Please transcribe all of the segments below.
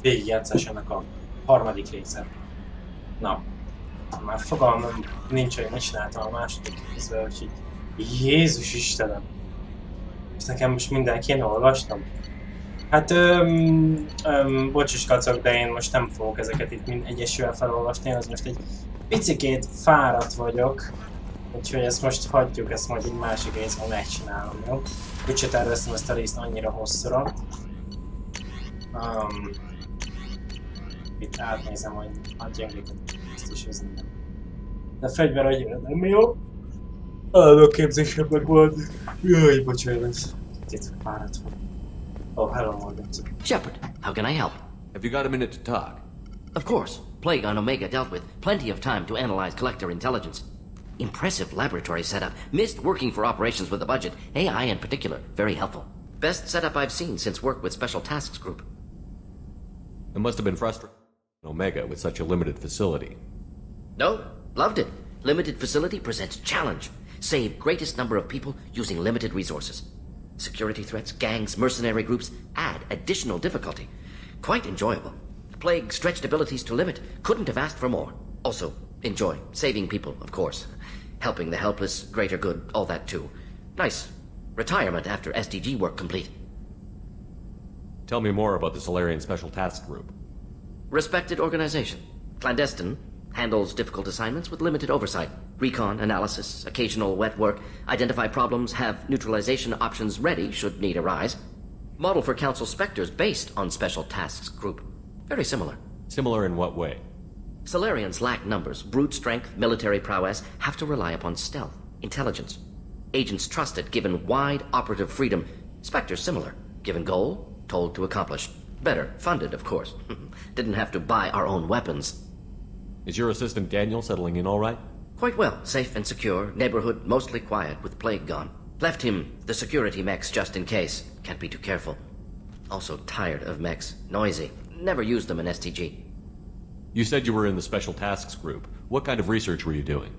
végigjátszásának a harmadik része. Na, már fogalmam nincs, hogy mit csináltam a második részben, úgyhogy Jézus Istenem! És nekem most minden kéne olvastam? Hát, bocsis kacok, de én most nem fogok ezeket itt mind egyesével felolvasni, az most egy picikét fáradt vagyok. Úgyhogy ezt most hagyjuk, ezt majd egy másik részben megcsinálom, jó? Úgyse terveztem ezt a részt annyira hosszúra. Itt átnézem, hogy a gyengéket ezt is ez nem. De fegyver annyira nem jó. Állandóképzésemnek volt. Jaj, bocsánat. Itt fáradt van. Oh, hello, Morgan. Shepard, how can I help? Have you got a minute to talk? Of course. Plague on Omega dealt with. Plenty of time to analyze collector intelligence. Impressive laboratory setup. Missed working for operations with a budget. AI in particular. Very helpful. Best setup I've seen since work with Special Tasks Group. It must have been frustrating Omega with such a limited facility. No, loved it. Limited facility presents challenge. Save greatest number of people using limited resources. Security threats, gangs, mercenary groups add additional difficulty. Quite enjoyable. Plague stretched abilities to limit. Couldn't have asked for more. Also, enjoy. Saving people, of course. Helping the helpless, greater good, all that too. Nice. Retirement after SDG work complete. Tell me more about the Solarian Special Task Group. Respected organization. Clandestine. Handles difficult assignments with limited oversight. Recon, analysis, occasional wet work. Identify problems, have neutralization options ready should need arise. Model for Council Spectres based on Special Tasks Group. Very similar. Similar in what way? Solarians lack numbers, brute strength, military prowess, have to rely upon stealth, intelligence. Agents trusted, given wide operative freedom. Spectres similar, given goal, told to accomplish. Better, funded, of course. Didn't have to buy our own weapons. Is your assistant Daniel settling in all right? Quite well, safe and secure, neighborhood mostly quiet with plague gone. Left him the security mechs just in case, can't be too careful. Also tired of mechs, noisy, never used them in STG. You said you were in the Special Tasks Group. What kind of research were you doing?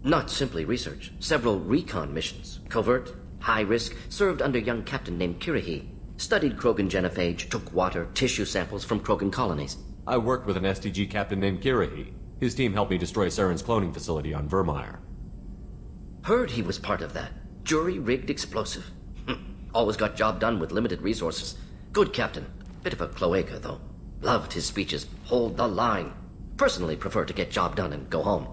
Not simply research, several recon missions, covert, high risk, served under a young captain named Kirihi. Studied Krogan genophage, took water, tissue samples from Krogan colonies. I worked with an STG captain named Kirihi. His team helped me destroy Saren's cloning facility on Vermeer. Heard he was part of that. Jury-rigged explosive. Always got job done with limited resources. Good captain. Bit of a cloaca, though. Loved his speeches. Hold the line. Personally prefer to get job done and go home.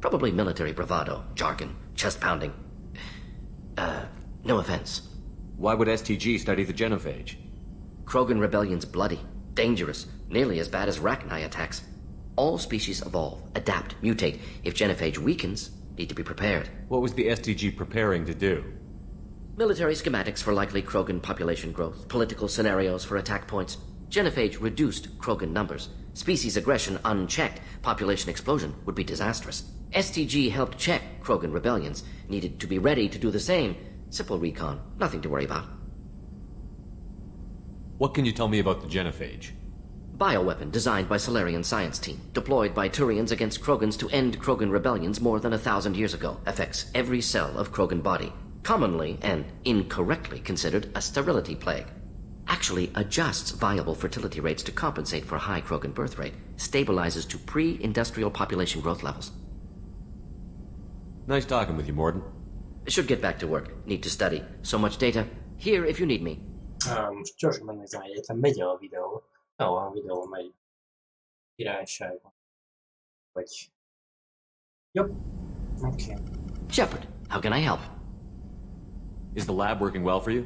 Probably military bravado, jargon, chest-pounding. No offense. Why would STG study the genophage? Krogan rebellion's bloody, dangerous, nearly as bad as Rachni attacks. All species evolve, adapt, mutate. If genophage weakens, need to be prepared. What was the STG preparing to do? Military schematics for likely Krogan population growth, political scenarios for attack points. Genophage reduced Krogan numbers. Species aggression unchecked, population explosion would be disastrous. STG helped check Krogan rebellions, needed to be ready to do the same. Simple recon, nothing to worry about. What can you tell me about the genophage? Bioweapon designed by Solarian science team, deployed by Turians against Krogans to end Krogan rebellions more than 1,000 years ago. Affects every cell of Krogan body. Commonly and incorrectly considered a sterility plague. Actually adjusts viable fertility rates to compensate for high Krogan birth rate. Stabilizes to pre-industrial population growth levels. Nice talking with you, Morden. Should get back to work. Need to study. So much data. Here if you need me. Most gyorsan megnézem egyetlen, megy a videó. Jó, a videó megy. Királyságban. Vagy... Jobb. Okay. Shepard, how can I help? Is the lab working well for you?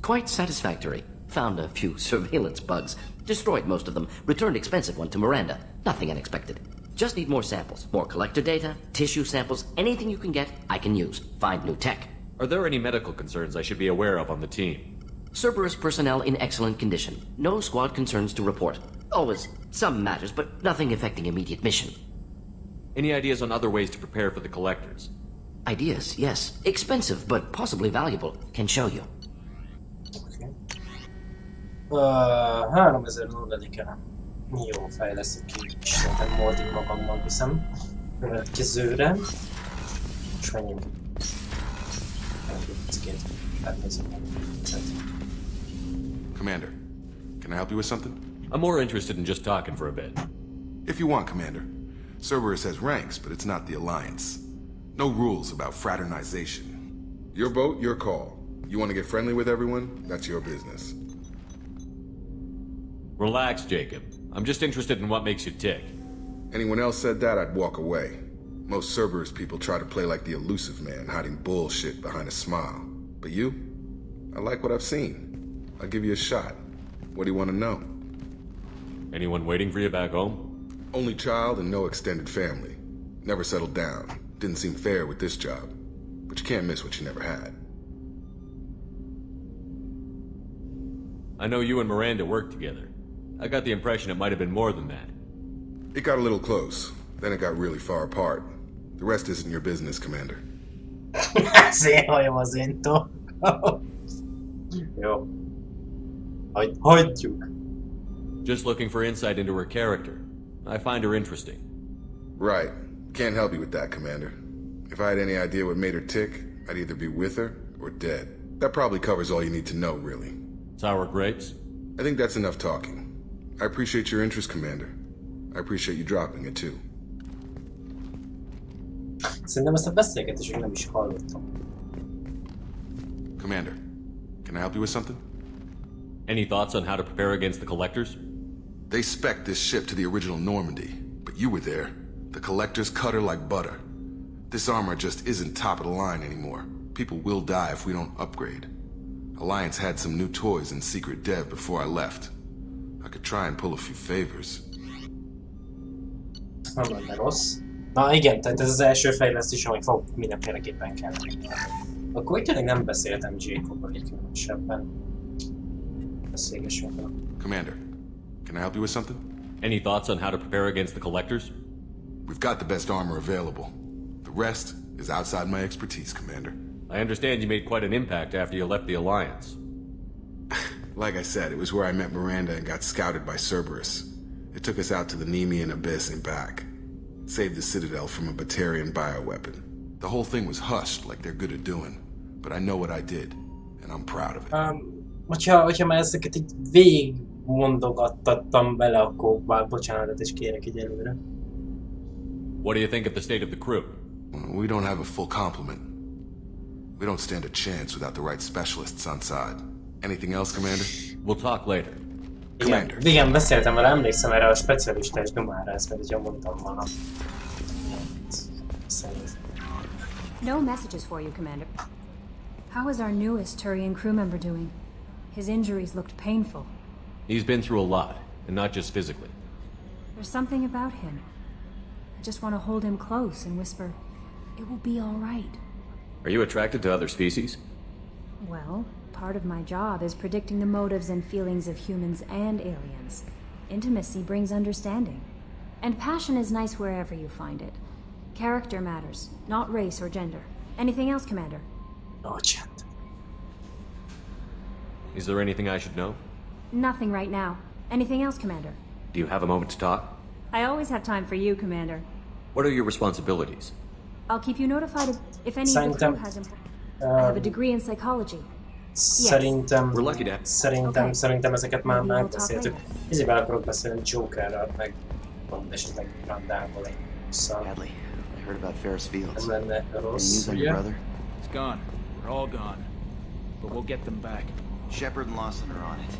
Quite satisfactory. Found a few surveillance bugs. Destroyed most of them. Returned expensive one to Miranda. Nothing unexpected. Just need more samples. More collector data, tissue samples, anything you can get, I can use. Find new tech. Are there any medical concerns I should be aware of on the team? Cerberus personnel in excellent condition. No squad concerns to report. Always some matters, but nothing affecting immediate mission. Any ideas on other ways to prepare for the collectors? Ideas, yes. Expensive, but possibly valuable. Can show you. Okay. 3000 nulladiken. Jó, fejlesztük ki. Szerintem Mordig magammal viszem. Következőre. És menjünk. Commander, can I help you with something? I'm more interested in just talking for a bit. If you want, Commander. Cerberus has ranks, but it's not the Alliance. No rules about fraternization. Your boat, your call. You want to get friendly with everyone? That's your business. Relax, Jacob. I'm just interested in what makes you tick. Anyone else said that, I'd walk away. Most Cerberus people try to play like the elusive man, hiding bullshit behind a smile. But you? I like what I've seen. I'll give you a shot. What do you want to know? Anyone waiting for you back home? Only child and no extended family. Never settled down. Didn't seem fair with this job. But you can't miss what you never had. I know you and Miranda worked together. I got the impression it might have been more than that. It got a little close. Then it got really far apart. The rest isn't your business, Commander. Szép hajom az én torkom. Jó. Hagyjuk. Just looking for insight into her character. I find her interesting. Right. Can't help you with that, Commander. If I had any idea what made her tick, I'd either be with her or dead. That probably covers all you need to know, really. Sour grapes? I think that's enough talking. I appreciate your interest, Commander. I appreciate you dropping it, too. Szerintem ezt a beszélgetésig nem is hallottam. Commander, can I help you with something? Any thoughts on how to prepare against the Collectors? They spec'd this ship to the original Normandy, but you were there. The Collectors cut her like butter. This armor just isn't top of the line anymore. People will die if we don't upgrade. Alliance had some new toys in secret dev before I left. I could try and pull a few favors. Nem lenne rossz. Na igen, tehát ez az első fejlesztés, amit fog mindenféleképpen kell. Akkor így tényleg nem beszéltem Jacob-val egy különösebben. Beszélgessünk el. Commander, can I help you with something? Any thoughts on how to prepare against the Collectors? We've got the best armor available. The rest is outside my expertise, Commander. I understand you made quite an impact after you left the Alliance. Like I said, it was where I met Miranda and got scouted by Cerberus. It took us out to the Nemean Abyss and back. Saved the Citadel from a Batarian bioweapon. The whole thing was hushed, like they're good at doing. But I know what I did, and I'm proud of it. Hogyha már ezeket így végig mondogattattam bele, akkor már bocsánatot is kérek így előre. What do you think of the state of the crew? We don't have a full complement. We don't stand a chance without the right specialists on side. Anything else, Commander? We'll talk later. Commander. Igen, beszéltem vele, emlékszem erre a specialista és dumára, ezt pedig mondtam volna. No messages for you, Commander. How is our newest Turian crew member doing? His injuries looked painful. He's been through a lot, and not just physically. There's something about him. I just want to hold him close and whisper, "It will be all right." Are you attracted to other species? Well, part of my job is predicting the motives and feelings of humans and aliens. Intimacy brings understanding. And passion is nice wherever you find it. Character matters, not race or gender. Anything else, Commander? No, chat. Is there anything I should know? Nothing right now. Anything else, Commander? Do you have a moment to talk? I always have time for you, Commander. What are your responsibilities? I'll keep you notified if any of the crew has I have a degree in psychology. Szerintem, We're lucky to have... szerintem ezeket már megbeszéltük. Ezért akarok beszélni Jokerrel, meg esetleg Mirandával egy szal. Hadley, I heard about Ferris Fields. Nem lenne Any rossz, news on your ugye? brother? It's gone. They're all gone. But we'll get them back. Shepard and Lawson are on it.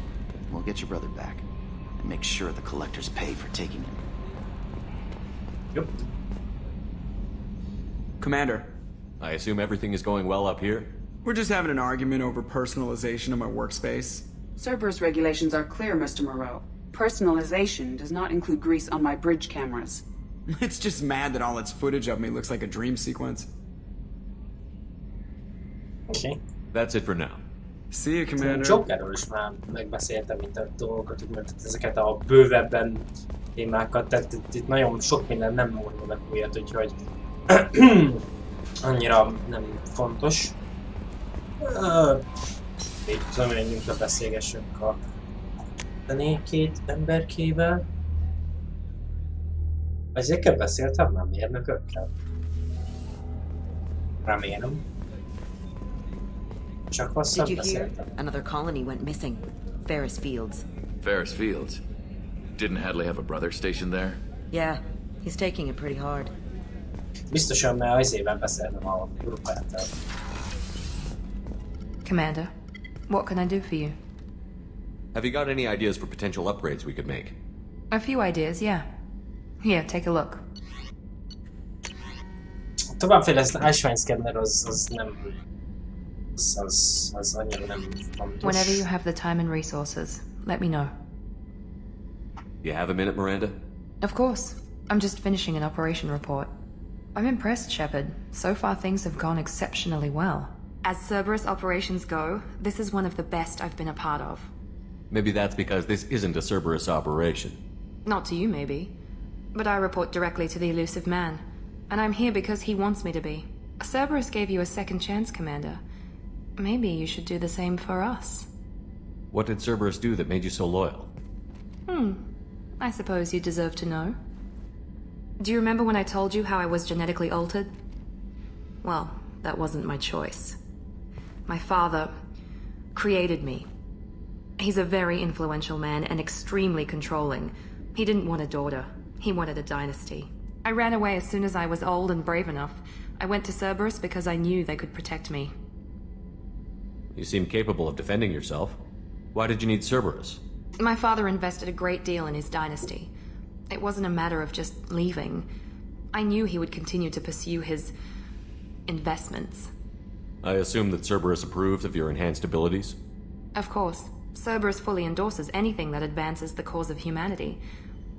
We'll get your brother back. And make sure the Collectors pay for taking him. Yep. Commander, I assume everything is going well up here? we're just having an argument over personalization of my workspace. Cerberus regulations are clear, Mr. Moreau. Personalization does not include grease on my bridge cameras. It's just mad that all its footage of me looks like a dream sequence. Oké. That's it for now. See you, Commander. Jokerről is már megbeszéltem mint a dolgokat, mert ezeket a bővebben témákat, tehát itt nagyon sok minden nem mondanak újat, úgyhogy annyira nem fontos. Így tudom, menjünk a beszélgessünk a két emberkével. Ezekkel beszéltem már mérnökökkel? Remélem. Did you hear? Another colony went missing. Ferris Fields. Ferris Fields? Didn't Hadley have a brother stationed there? Yeah, he's taking it pretty hard. Biztosan, mert az évben beszélnem a grupáttal. Commander, what can I do for you? Have you got any ideas for potential upgrades we could make? A few ideas, yeah. Here, take a look. A továbbfejlesztő ásványszkenner az nem... Az annyira nem fontos. Whenever you have the time and resources, let me know. You have a minute, Miranda? Of course. I'm just finishing an operation report. I'm impressed, Shepard. So far things have gone exceptionally well. As Cerberus operations go, this is one of the best I've been a part of. Maybe that's because this isn't a Cerberus operation. Not to you, maybe. But I report directly to the elusive man. And I'm here because he wants me to be. Cerberus gave you a second chance, Commander. Maybe you should do the same for us. What did Cerberus do that made you so loyal? I suppose you deserve to know. Do you remember when I told you how I was genetically altered? Well, that wasn't my choice. My father created me. He's a very influential man and extremely controlling. He didn't want a daughter. He wanted a dynasty. I ran away as soon as I was old and brave enough. I went to Cerberus because I knew they could protect me. You seem capable of defending yourself. Why did you need Cerberus? My father invested a great deal in his dynasty. It wasn't a matter of just leaving. I knew he would continue to pursue his investments. I assume that Cerberus approved of your enhanced abilities? Of course. Cerberus fully endorses anything that advances the cause of humanity.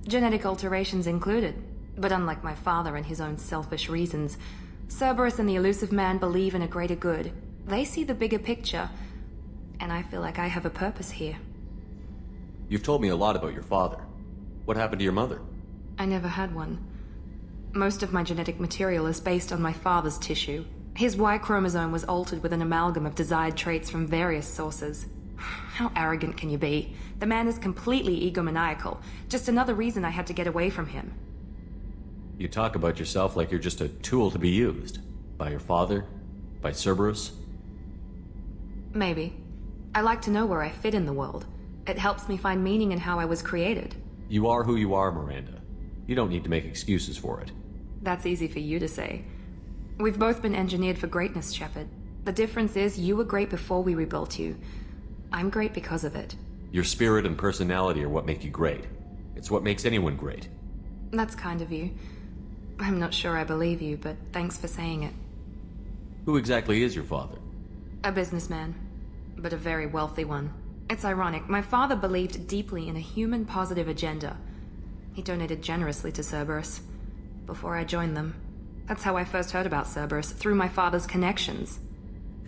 Genetic alterations included. But unlike my father and his own selfish reasons, Cerberus and the elusive man believe in a greater good. They see the bigger picture, and I feel like I have a purpose here. You've told me a lot about your father. What happened to your mother? I never had one. Most of my genetic material is based on my father's tissue. His Y chromosome was altered with an amalgam of desired traits from various sources. How arrogant can you be? The man is completely egomaniacal. Just another reason I had to get away from him. You talk about yourself like you're just a tool to be used. By your father? By Cerberus? Maybe. I like to know where I fit in the world. It helps me find meaning in how I was created. You are who you are, Miranda. You don't need to make excuses for it. That's easy for you to say. We've both been engineered for greatness, Shepard. The difference is you were great before we rebuilt you. I'm great because of it. Your spirit and personality are what make you great. It's what makes anyone great. That's kind of you. I'm not sure I believe you, but thanks for saying it. Who exactly is your father? A businessman, but a very wealthy one. It's ironic. My father believed deeply in a human-positive agenda. He donated generously to Cerberus before I joined them. That's how I first heard about Cerberus, through my father's connections.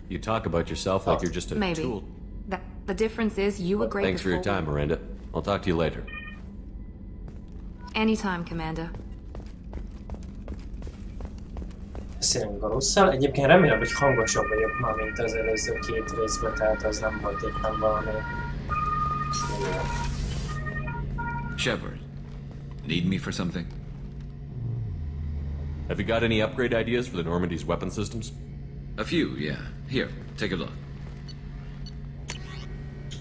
You talk about yourself like you're just a Maybe. tool. The difference is you were great Thanks for your before time, Miranda. I'll talk to you later. Anytime, Commander. Beszélünk a Russzal. Egyébként remélem, hogy hangosabb vagyok ma, mint az előző két részben, tehát az nem volt éppen valami... Shepard, need me for something? Have you got any upgrade ideas for the Normandy's weapon systems? A few, yeah. Here, take a look.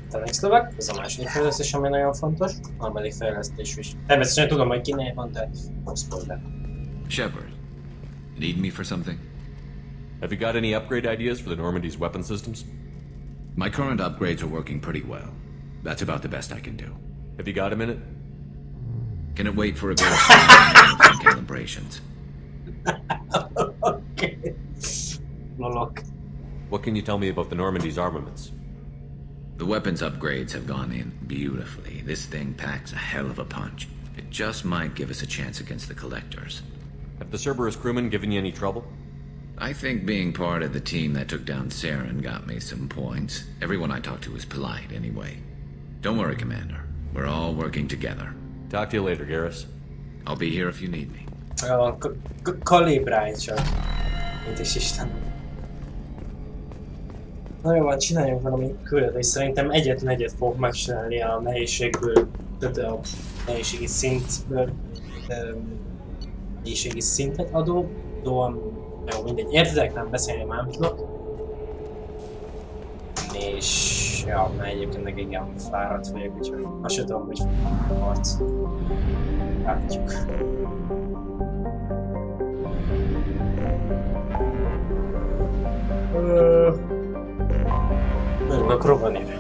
Tanácslövök, ez a második fejlesztés, ami nagyon fontos. A harmadik fejlesztés is. Természetesen tudom, hogy kinél van, de nem spoiler. Shepard, need me for something? Have you got any upgrade ideas for the Normandy's weapon systems? My current upgrades are working pretty well. That's about the best I can do. Have you got a minute? Can it wait for a bit of time calibrations? Okay. Lolok. What can you tell me about the Normandy's armaments? The weapons upgrades have gone in beautifully. This thing packs a hell of a punch. It just might give us a chance against the Collectors. Have the Cerberus crewmen given you any trouble? I think being part of the team that took down Saren got me some points. Everyone I talked to was polite anyway. Don't worry, Commander. We're all working together. Talk to you later, Garrus. I'll be here if you need me. Kalibrálj csak. Mint is Isten. Na jó, van, csináljunk valami küldetést. Szerintem egyet fogok megcsinálni a nehézségből, tehát a nehézségi szintből. Nehézségi szintet adó. Jó, mindegy. Értedek? Nem beszélni, már nem tudok. És ja, mert egyébként meg igen fáradt vagyok, úgyhogy azt sem tudom, hogy harc. Látjuk. Megyünk a Kroganére.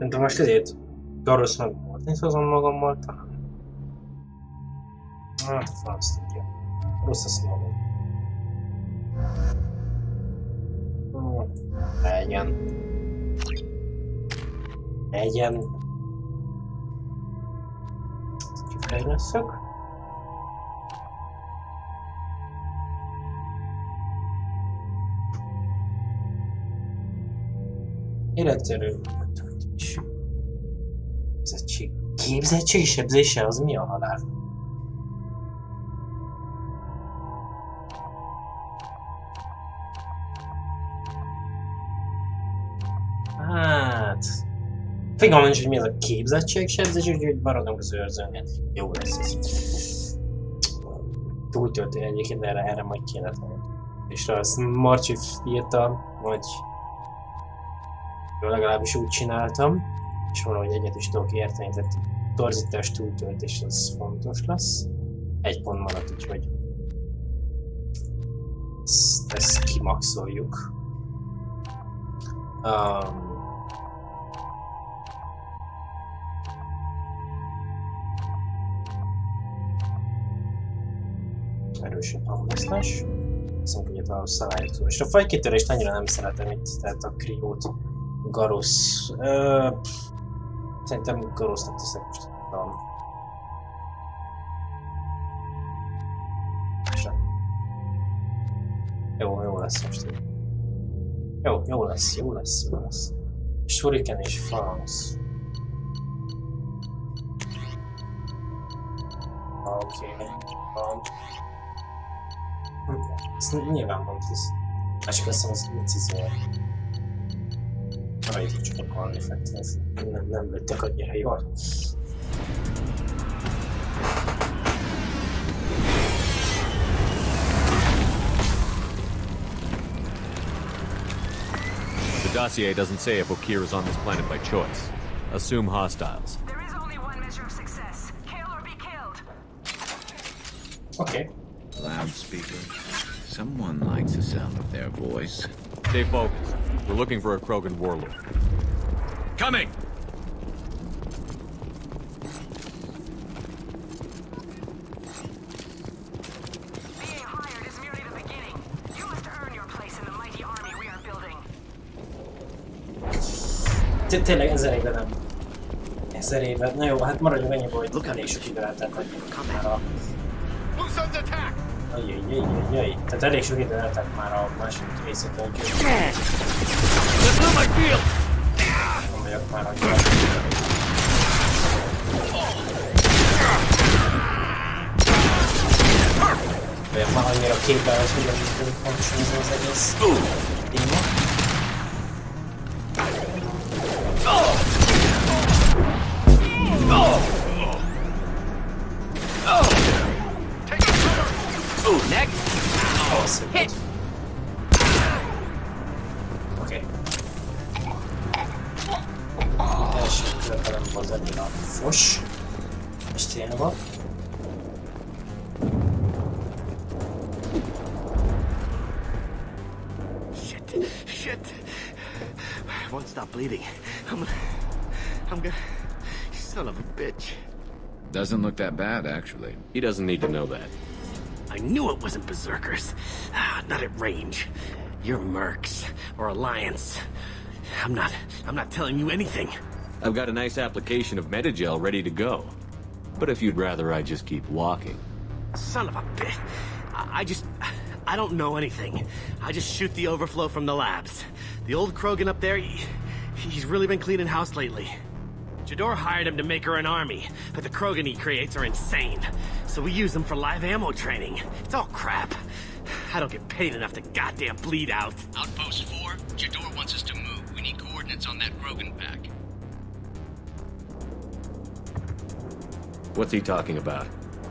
De most ezért Garrosz megmondani hozom magammal talán. Hát a franc tudja. Rossz azt mondom. Legyen. Legyen. Kifejleszek. Életerő. Képzettség. Képzettség sebzése, az mi a halál? Hát... Fogalmam nincs, hogy mi ez a képzettség sebzés, úgyhogy maradunk az őrzőnél. Jó lesz ez. Túltöltő egyébként, de erre majd kéne tenni. És azt Marci írta, hogy... legalábbis úgy csináltam, és valahogy egyet is tudok érteni, tehát torzítás túltöltés az fontos lesz. Egy pont maradt, úgyhogy ezt kimaxoljuk. Erősebb hangozás. Azt mondjuk, hogy a szalályok szó. És a fajkitörést annyira nem szeretem itt, tehát a kriót. Garrosz. Szerintem Garrosznak teszek most. Jó lesz most. Jó lesz. Shuriken és Franz. Oké. Ez nyilván van ez. Másik azt mondom, az incizor. Rajta csak akarni fektetni. Nem lőttek annyira jól. The dossier doesn't say if Okir is on this planet by choice. Assume hostiles. There is only one measure of success. Kill or be killed. Okay. Loudspeaker. Someone likes the sound of their voice. Stay focused. We're looking for a Krogan warlord. Coming! Being hired is merely the beginning. You must earn your place in the mighty army we are building. Tényleg 1000 éve nem. 1000 éve. Na jó, hát maradjunk ennyi, hogy elég sok időt elteltek már a... Ajjajjajjajjaj. Tehát elég sok időt elteltek már a második részétől, úgyhogy... Nem vagyok már annyira. Vagyok már annyira képelves, hogy pontosan ez az egész téma. Hit! Oké. Első körben az annyira fos. És tényleg van. Shit. I won't stop bleeding. I'm gonna... Son of a bitch. Doesn't look that bad, actually. He doesn't need to know that. I knew it wasn't berserkers. Not at range. You're mercs or Alliance. I'm not telling you anything. I've got a nice application of Metagel ready to go. But if you'd rather I just keep walking. Son of a bitch. I don't know anything. I just shoot the overflow from the labs. The old Krogan up there, he's really been cleaning house lately. Jador hired him to make her an army, but the Krogan he creates are insane. So we use them for live ammo training. It's all crap. I don't get paid enough to goddamn bleed out. Outpost 4, Jador wants us to move. We need coordinates on that Krogan pack. What's he talking about?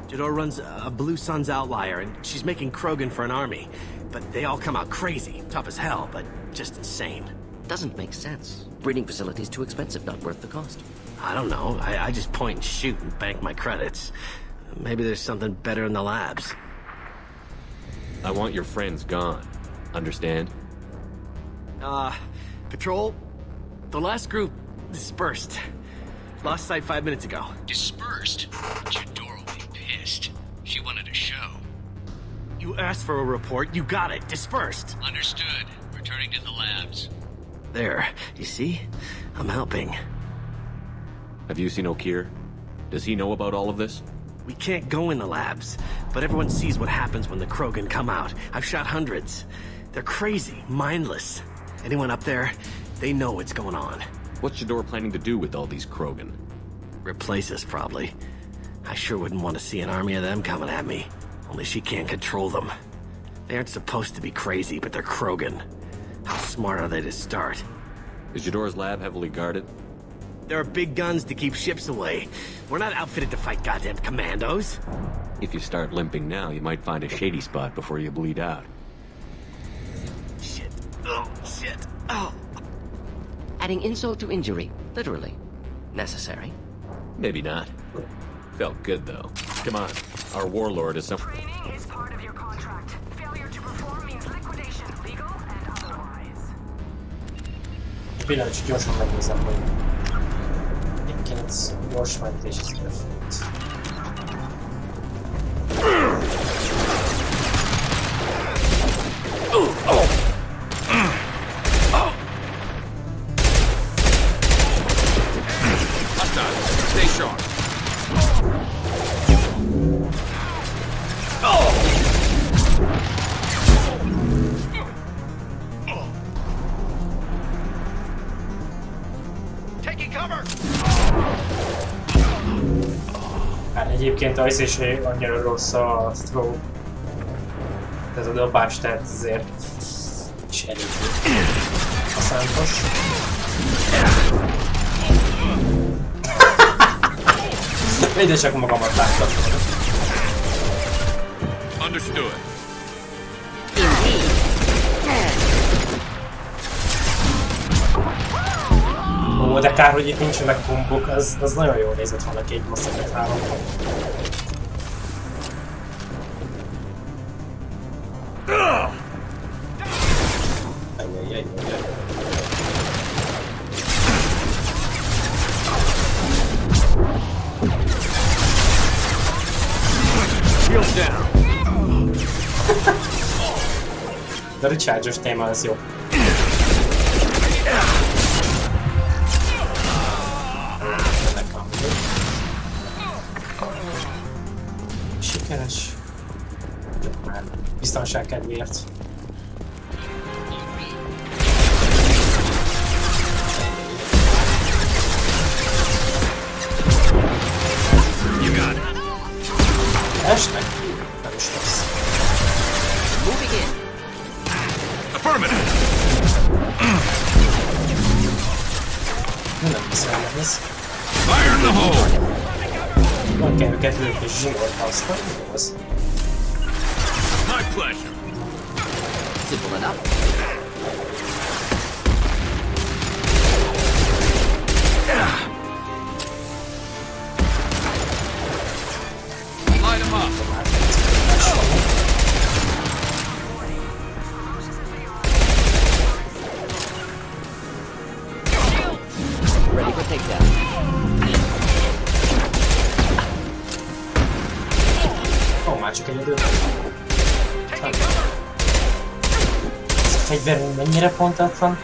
Jador runs a Blue Suns outlier, and she's making Krogan for an army. But they all come out crazy, tough as hell, but just insane. Doesn't make sense. Breeding facility's too expensive, not worth the cost. I don't know. I just point and shoot and bank my credits. Maybe there's something better in the labs. I want your friends gone. Understand? Patrol? The last group dispersed. Lost sight 5 minutes ago. Dispersed? Jador will be pissed. She wanted a show. You asked for a report, you got it. Dispersed. Understood. Returning to the labs. There. You see? I'm helping. Have you seen O'Keir? Does he know about all of this? We can't go in the labs, but everyone sees what happens when the Krogan come out. I've shot hundreds. They're crazy, mindless. Anyone up there, they know what's going on. What's Jador planning to do with all these Krogan? Replace us, probably. I sure wouldn't want to see an army of them coming at me. Only she can't control them. They aren't supposed to be crazy, but they're Krogan. How smart are they to start? Is Jador's lab heavily guarded? There are big guns to keep ships away. We're not outfitted to fight goddamn commandos. If you start limping now, you might find a shady spot before you bleed out. Shit. Oh, shit. Oh. Adding insult to injury, literally. Necessary. Maybe not. Felt good, though. Come on. Our warlord is some... Training is part of your contract. Failure to perform means liquidation, legal and otherwise. Pillanat, gyorsan megnézem, hogy egyébként gyors mentés is történt. Stay sharp. Taking cover. Hát egyébként az is annyira rossz a throw. Ez a dobás, tehát azért is elég használatos. Mindegy, csak magamat láttam. Understood. Ó, de kár, hogy itt nincsenek gombok, az nagyon jól nézett volna ki egy masszakert hálóban. Shield down. De a recharge-os téma az jó. Sikeres. Már biztonság kedvéért. You got it. Esnek? Nem is rossz. Moving in. Affirmative. Nem hiszem, ez. Fire in the hole. Van kell őket lőni és zsingolni aztán, mi az? My pleasure. Simple enough. Light him up. Ready for takedown. Ó, már csak egy idő. Ez a fegyver mennyire pontatlan?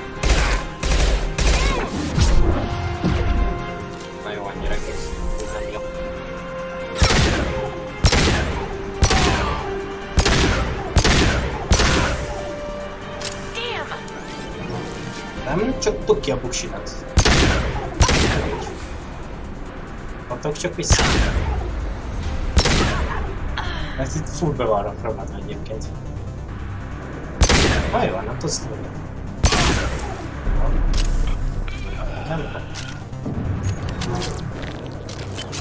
Na jó, annyira kész. Nem jó. Nem, csak tuk ki a buksidat. Álljatok csak vissza! Mert itt full be van rakva egyébként. Haj van, nem tudsz tudni. Nem kap.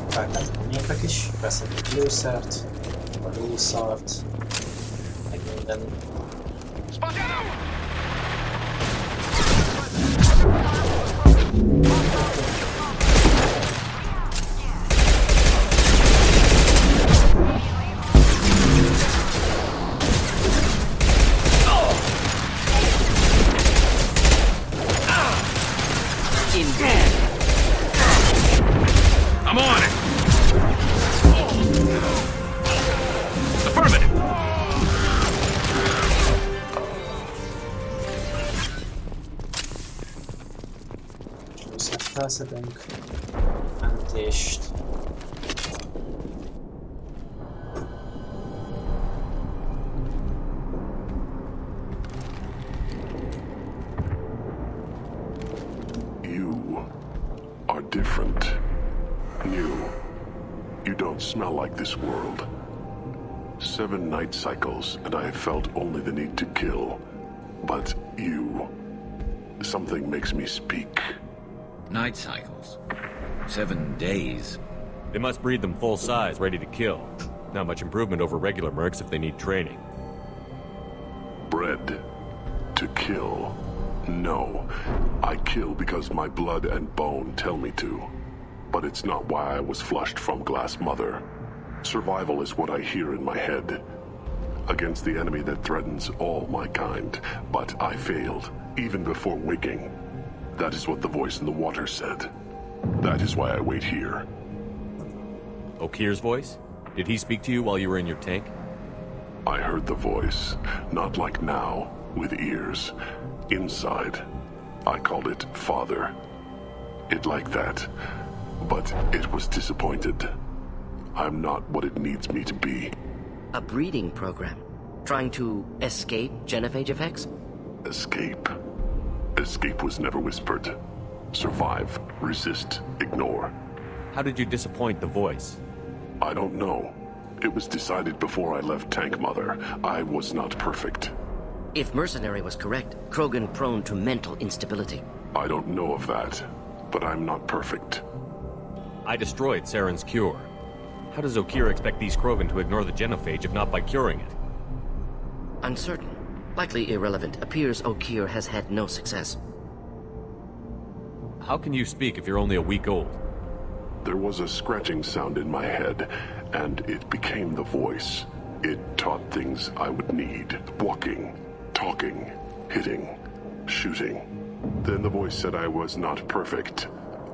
Felkezdem népek is, veszek egy lőszert, a lószart, meg minden. I'm on it! Affirmative! Lőszert felszedünk. Mentést. Different. New. You don't smell like this world. 7 night cycles, and I have felt only the need to kill. But you... Something makes me speak. Night cycles? 7 days? They must breed them full size, ready to kill. Not much improvement over regular mercs if they need training. Bred to kill. No. I kill because my blood and bone tell me to. But it's not why I was flushed from Glass Mother. Survival is what I hear in my head. Against the enemy that threatens all my kind. But I failed, even before waking. That is what the voice in the water said. That is why I wait here. Okir's voice? Did he speak to you while you were in your tank? I heard the voice. Not like now, with ears. Inside. I called it Father. It like that. But it was disappointed. I'm not what it needs me to be. A breeding program? Trying to escape genophage effects? Escape. Escape was never whispered. Survive, resist, ignore. How did you disappoint the voice? I don't know. It was decided before I left Tank Mother. I was not perfect. If Mercenary was correct, Krogan prone to mental instability. I don't know of that, but I'm not perfect. I destroyed Saren's cure. How does Okir expect these Krogan to ignore the genophage if not by curing it? Uncertain. Likely irrelevant. Appears Okir has had no success. How can you speak if you're only a week old? There was a scratching sound in my head, and it became the voice. It taught things I would need. Walking, talking, hitting, shooting. Then the voice said I was not perfect,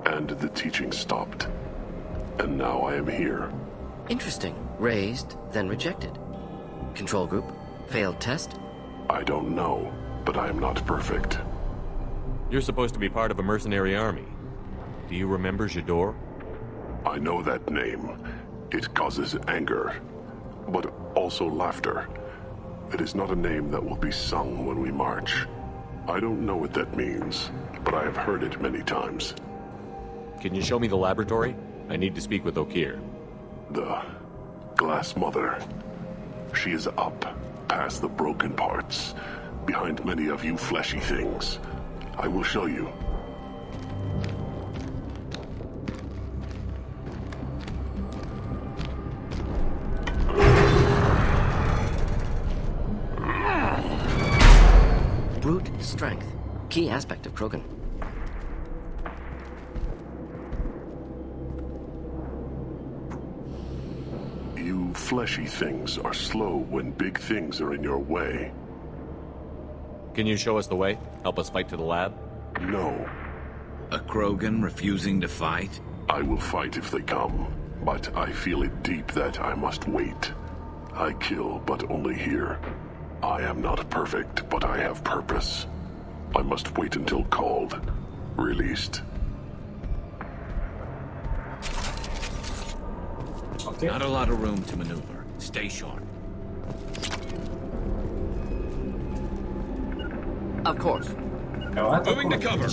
and the teaching stopped. And now I am here. Interesting. Raised, then rejected. Control group? Failed test? I don't know, but I am not perfect. You're supposed to be part of a mercenary army. Do you remember J'dor? I know that name. It causes anger, but also laughter. It is not a name that will be sung when we march. I don't know what that means, but I have heard it many times. Can you show me the laboratory? I need to speak with Okir. The Glass Mother. She is up, past the broken parts, behind many of you fleshy things. I will show you. Brute strength. Key aspect of Krogan. You fleshy things are slow when big things are in your way. Can you show us the way? Help us fight to the lab? No. A Krogan refusing to fight? I will fight if they come, but I feel it deep that I must wait. I kill, but only here. I am not perfect, but I have purpose. I must wait until called. Released. Okay. Not a lot of room to maneuver. Stay sharp. Of course. Jó, hát Moving to cover.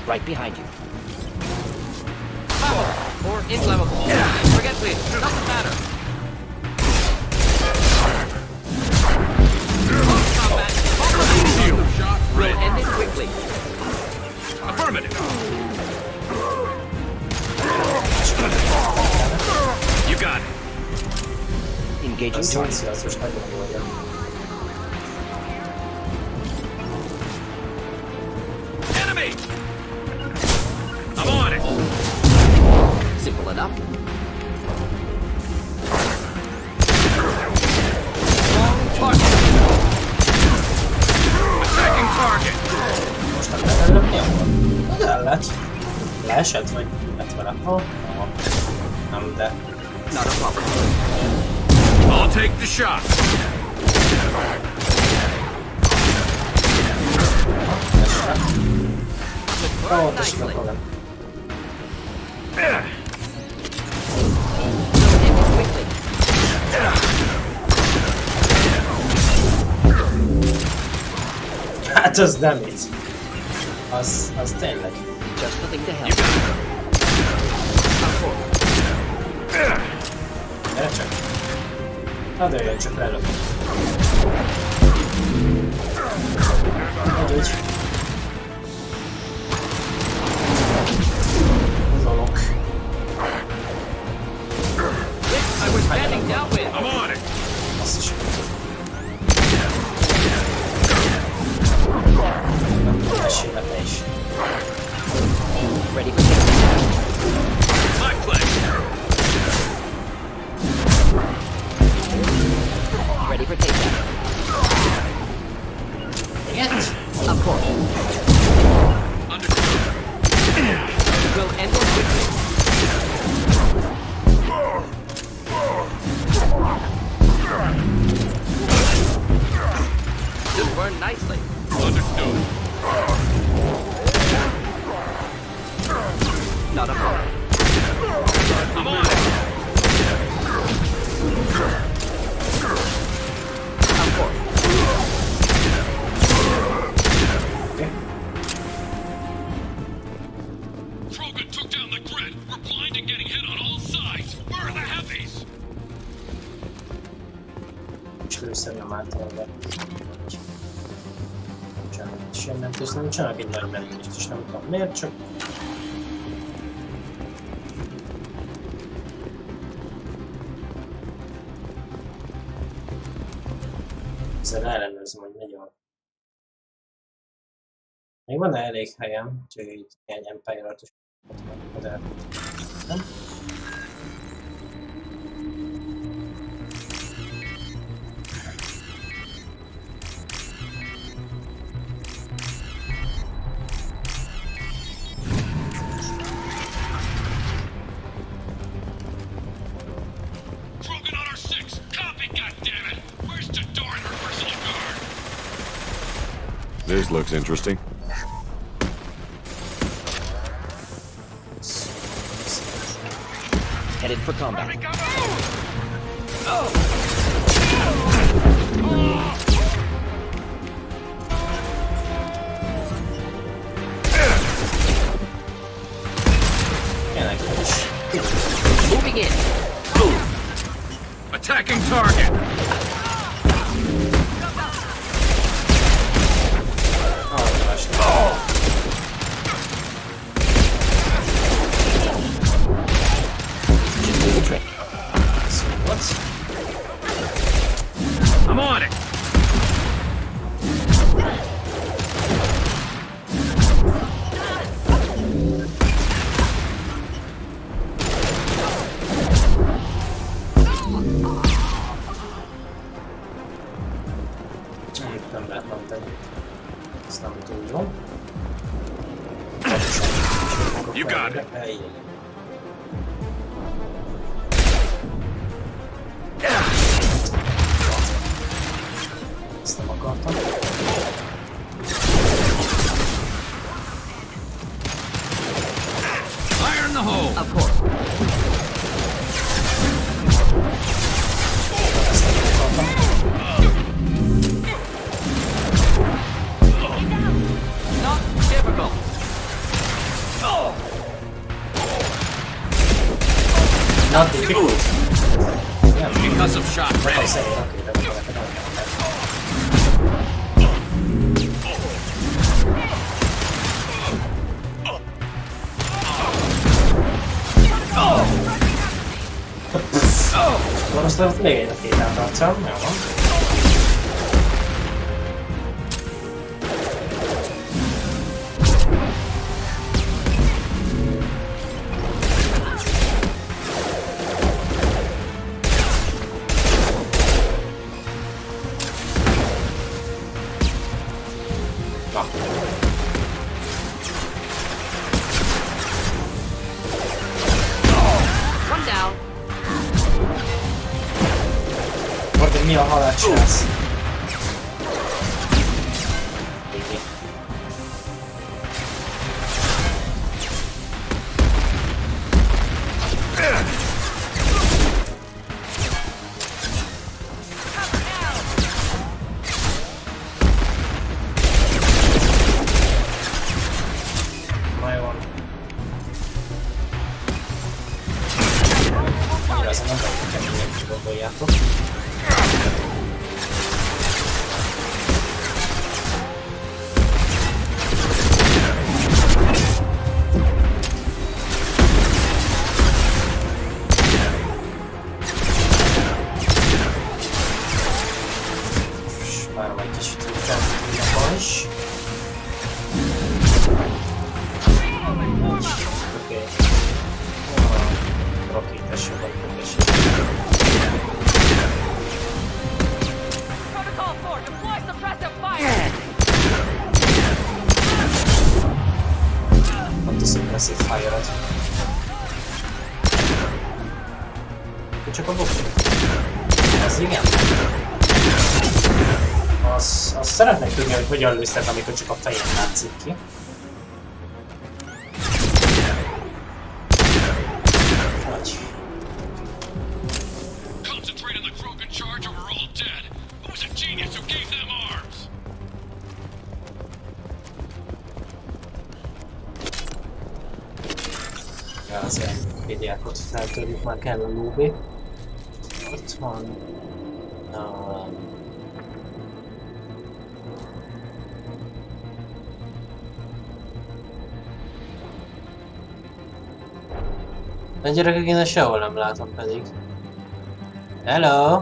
right behind you. Flammable or inflammable. Forget please. Doesn't matter. Combat. Shot We'll red. end it quickly. Affirmative. You got it. Engaging Ez target. sziasztos, nagyon jó vagyok. Enemy! I'm on it. Simple enough. Target. Attacking target. Most nem lehet előbb nyomva. Az el lett. Leesett, vagy lett vele? Nem, de... Not a problem. I'll take the shot. Ó, tessék a Krogan. Hát az damage. Az tényleg. Just the thing to help. Gyere csak. Hadd jöjjön csak le előbb. Hogy úgy. Hozolok. I was standing downwind. I'm on it. Azt is. Esélye te is. Ready for takeoff. My pleasure. Ready for takeoff. Igen? Of course. Understood. We'll end it quickly. Should burn nicely. Understood. Not a problem. I'm on it. Of course. Okay. Krogan took down the grid. We're blind and getting hit on all sides. Where are the heavies? És lőszer nem általában. Nincsenek és nem csinálok egy nagy mentést, és nem tudom miért, csak... Ezzel ellenőrzöm, hogy megy van. Még van-e elég helyem, úgyhogy így néhány Empire-ot is oda. Nem? Krogan on our 6. Copy, goddammit. Where's the door and reversal guard? This looks interesting. Headed for combat. Moving in. Attacking target. Just do the trick. So what? I'm on it. Nem lehet menteni. Ez nem túl jó. You got it. Ezt nem akartam. Fire in the hole. Of course. Ezt nem akartam. Not difficult. Not difficult. Yeah. Concussive shot What I ready. say, okay, that's what I can Valószínűleg az végén a két átarcam, jó van. One down. Vagy mi a halácsász? Na jó van. Igazán nem vagyok keményen, hogy gondoljátok. Várom egy kicsit, hogy felmondjam is. Oké. Rakétes vagy rakétes. Protocol 4, deploy suppressive fire! Pont a suppressive fire-et. Csak a boxot. Az igen. Azt szeretnék tudni, hogy hogyan lősztek, amikor csak a fején látszik ki. Vagy. Concentrate on the Krogan charge or we're all dead. Who was a genius who gave them arms? Ja, az ilyen PDA-kot feltörjük, már kell a lóvé. Ott van. A gyerekek, én sehol nem látom pedig. Hello!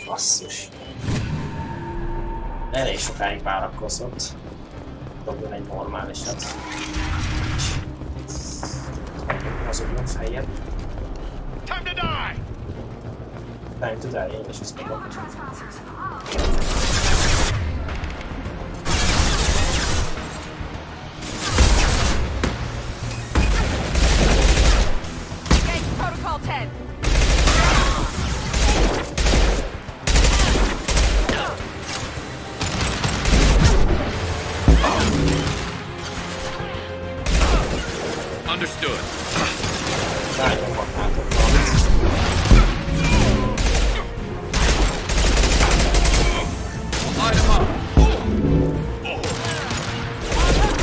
Basszus. Elég sokáig várakozott. Dobjon egy normálisat. Mozogjon feljebb. Time to die! Time to die, én is ezt mondom. Engage Protocol 10! Understood. Light him up.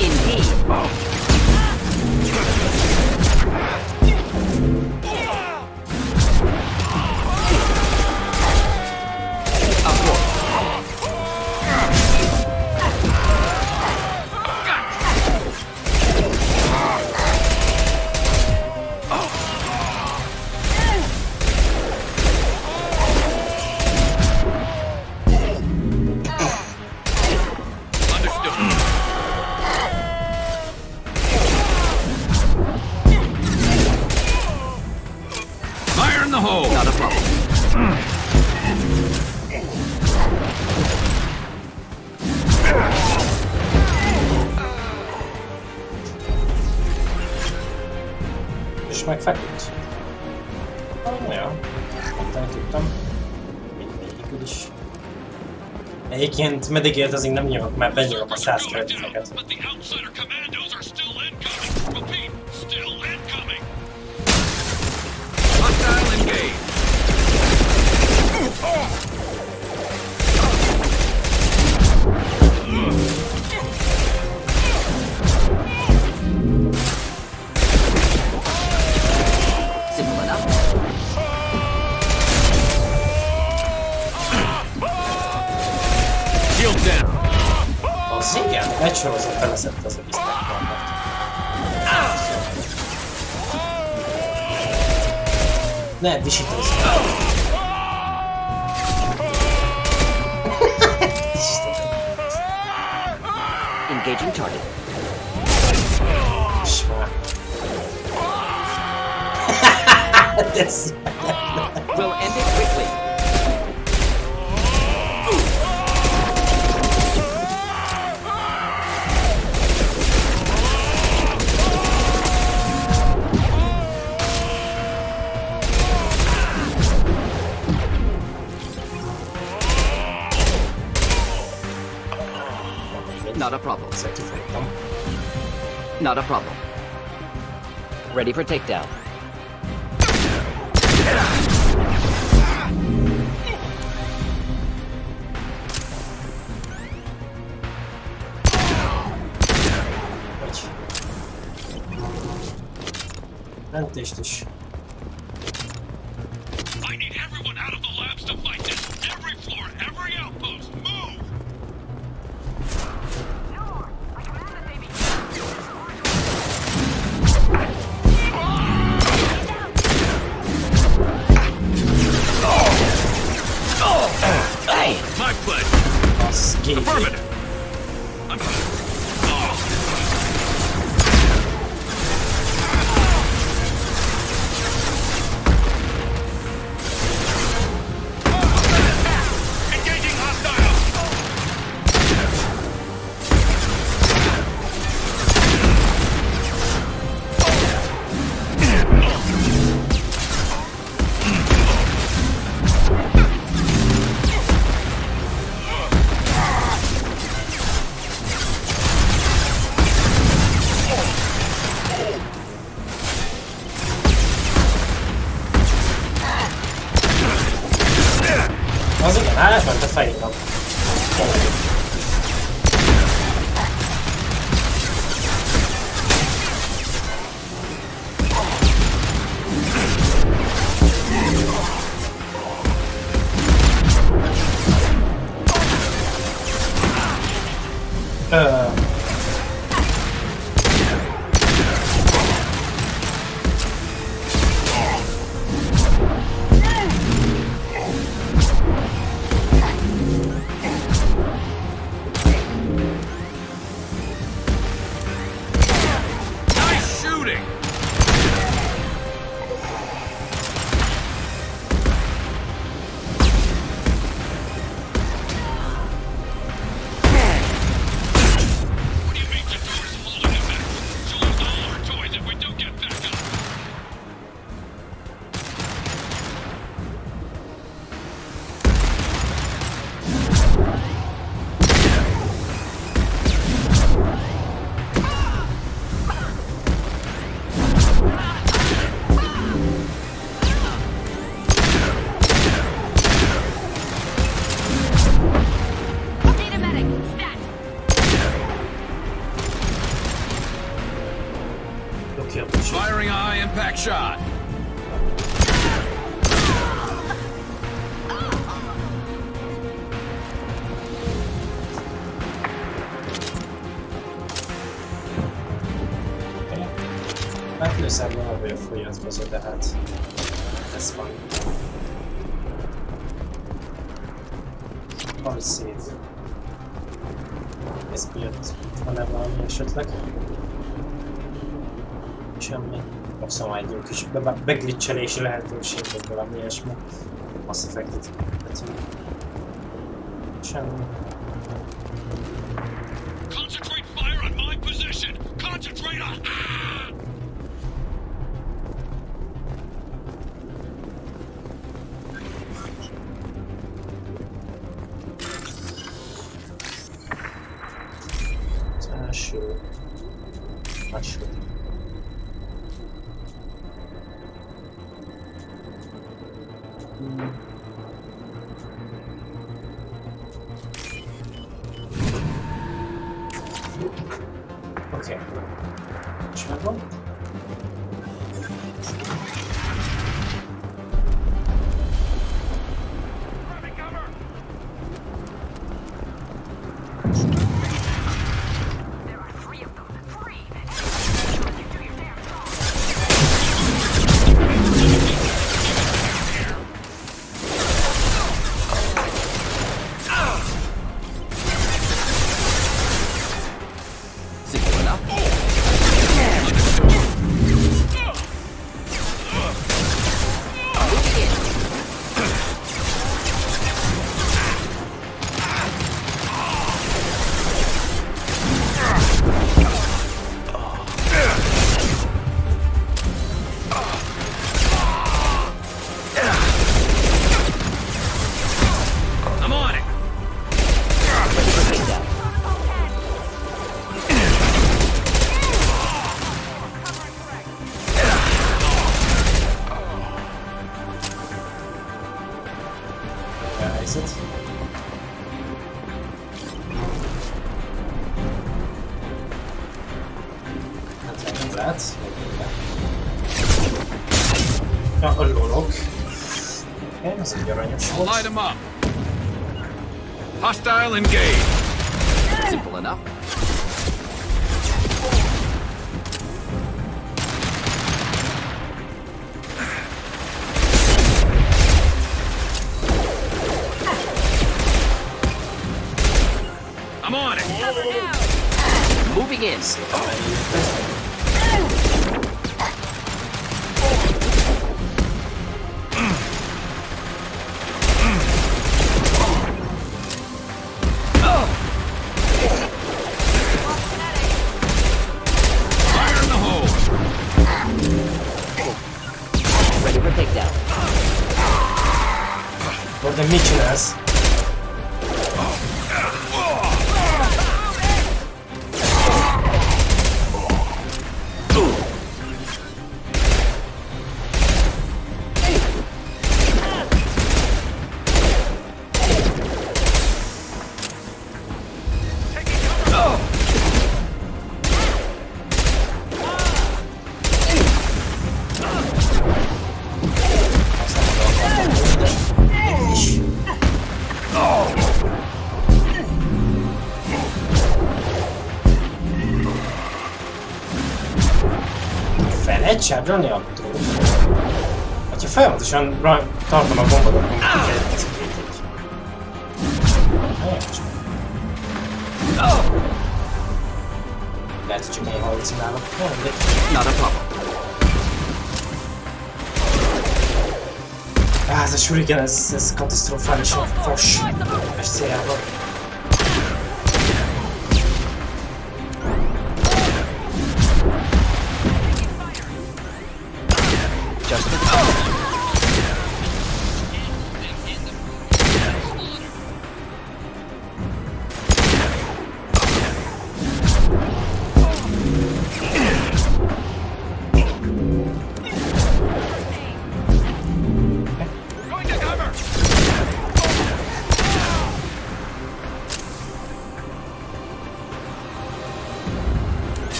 Indeed. Fire in the hole. Not a problem. És megfeküdt. Ja, nem tudtam. Végül is. Egyébként meddig élt, azért nem nyomok, mert benyomok a 100 krediteket. But the outsider commandos are still incoming. Repeat, still incoming. Hostile engage. Az igen, egy sorozat leszett az egész megpróbált. Ne, disítózz! Engaging target. We'll end it quickly. Not a problem. Not a problem. Ready for takedown. Mentést is. I need everyone out of the labs to fight this. Every floor, every outpost, move! Hey! My pleasure. Affirmative. Engaging hostile. Az igen, átment a fejében. Nice shooting. What do you mean the door's holding him back? She'll lose all our toys if we don't get back up. Firing a high-impact shot. Hát lőszerben a bőrfolyatkozó, de hát ez van. Haj szét. Ez miatt van-e valami esetleg? Semmi. Maximum egy jó kis beglitchelési lehetőség, vagy valami ilyesmi. Mass Effect-et vetünk. Semmi. Concentrate fire on my position. Concentrate on. Az első. Második. Oké. És megvan? helyzet? Hát nem lehet. Ja, a lólok. Igen, az egy aranyos volt. Light them up. Hostile engaged. Simple enough. I'm on it. Moving in. Fire in the hole. Ready for takedown. Orada mit csinálsz? Sárra neaptró. Ha folyamatosan tartom a gombot, akkor kell egy picit így. Lehet, hogy csak én halucinálok. Not a problem. Ez a shuriken, ez katasztrofálisan fos céljában.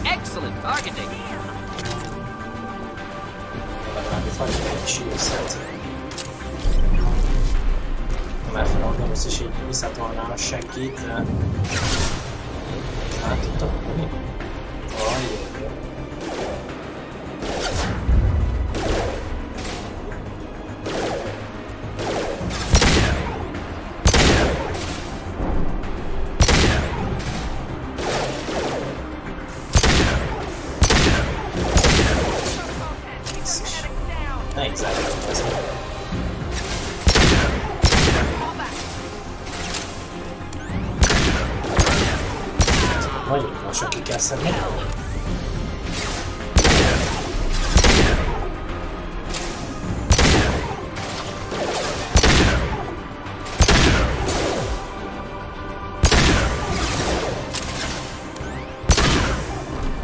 Excellent targeting. Már feladom, ezt is így visszatolnám a seggit, de... Hát tudtam mi? Nagyon gyorsan ki kell szedni.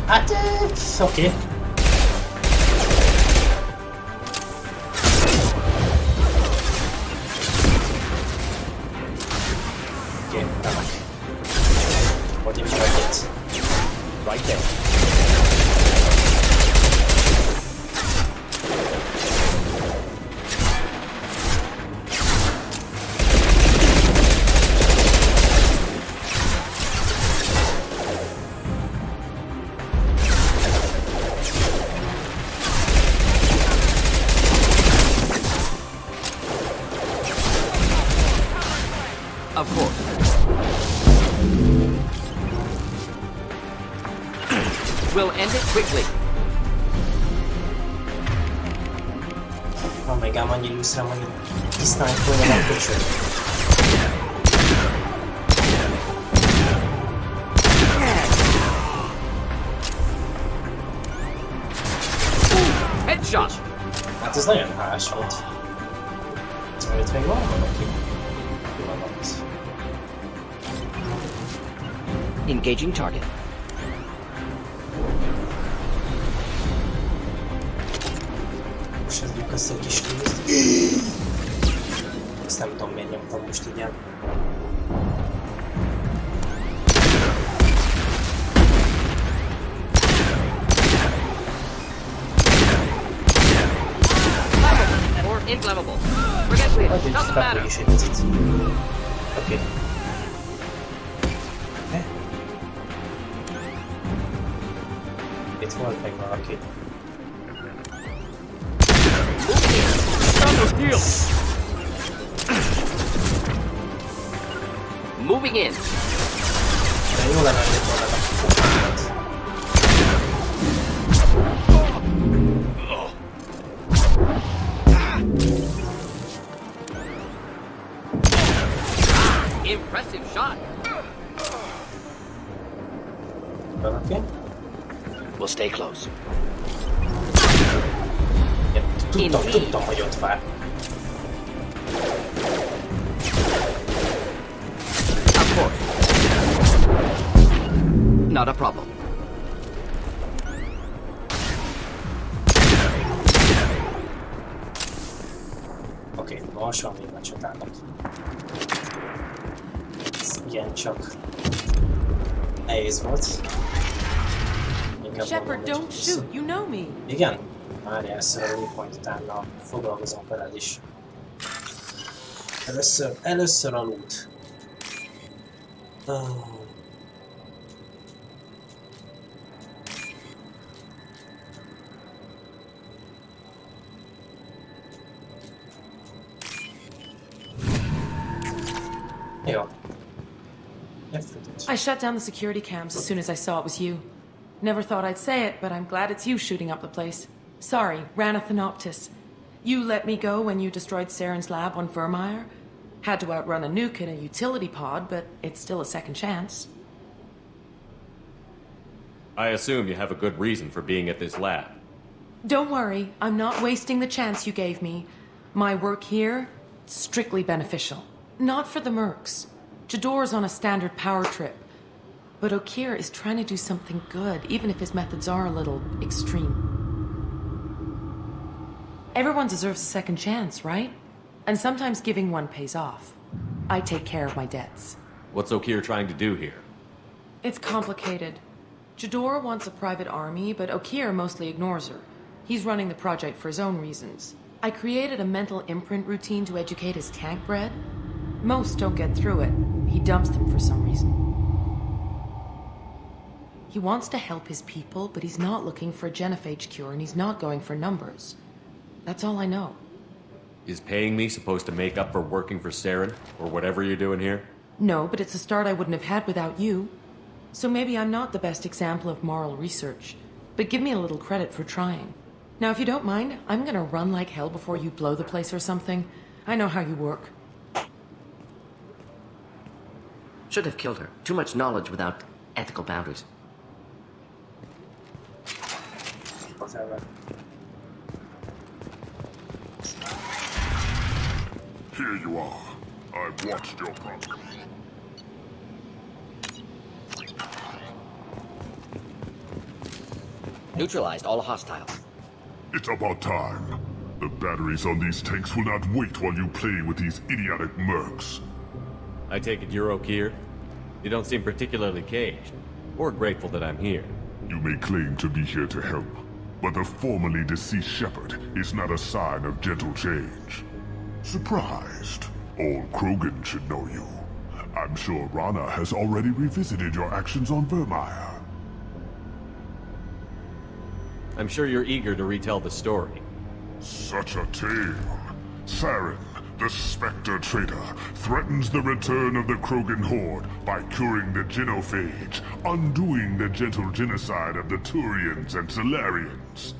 Hát, oké. Oké, remek. Hogy én maradj itt. Right there. Of course. We'll end it quickly. Van még ám annyi lőszerem, hogy kisznájkolja a köcsög. shot. Hát ez nagyon hálás volt. Szóval itt még van valaki. Jó van ott. Engaging target. Most kezdjük ezt egy kis kézt. Ezt nem tudom miért nyomtam most igen. Or inflammable. Forget it. Doesn't matter. Oké. Itt volt meg valaki. Moving in. De jó lenne, hogy volna a fokát. Impressive shot. Valaki? We'll stay close. Ja, tudtam, hogy ott vár. Of course. Not a problem. Oké, lassan még a csatának. Ez igencsak nehéz volt. Shepard, don't shoot, you know me. Igen? Már először a waypoint utána foglalkozom veled is. Először a loot. Jó. I shut down the security cams as soon as I saw it was you. Never thought I'd say it, but I'm glad it's you shooting up the place. Sorry, Ranathanoptis. You let me go when you destroyed Saren's lab on Vermeer. Had to outrun a nuke in a utility pod, but it's still a second chance. I assume you have a good reason for being at this lab. Don't worry, I'm not wasting the chance you gave me. My work here, strictly beneficial. Not for the mercs. Jador's on a standard power trip. But Okir is trying to do something good, even if his methods are a little extreme. Everyone deserves a second chance, right? And sometimes giving one pays off. I take care of my debts. What's Okir trying to do here? It's complicated. Jador wants a private army, but Okir mostly ignores her. He's running the project for his own reasons. I created a mental imprint routine to educate his tank bred. Most don't get through it. He dumps them for some reason. He wants to help his people, but he's not looking for a genophage cure, and he's not going for numbers. That's all I know. Is paying me supposed to make up for working for Saren, or whatever you're doing here? No, but it's a start I wouldn't have had without you. So maybe I'm not the best example of moral research, but give me a little credit for trying. Now, if you don't mind, I'm gonna run like hell before you blow the place or something. I know how you work. Should have killed her. Too much knowledge without ethical boundaries. Here you are. I've watched your progress. Neutralized all hostiles. It's about time. The batteries on these tanks will not wait while you play with these idiotic mercs. I take it you're Okir? You don't seem particularly caged, or grateful that I'm here. You may claim to be here to help, but the formerly deceased Shepard is not a sign of gentle change. Surprised? All Krogan should know you. I'm sure Rana has already revisited your actions on Vermeer. I'm sure you're eager to retell the story. Such a tale. Saren, the Spectre traitor, threatens the return of the Krogan horde by curing the genophage, undoing the gentle genocide of the Turians and Solarians.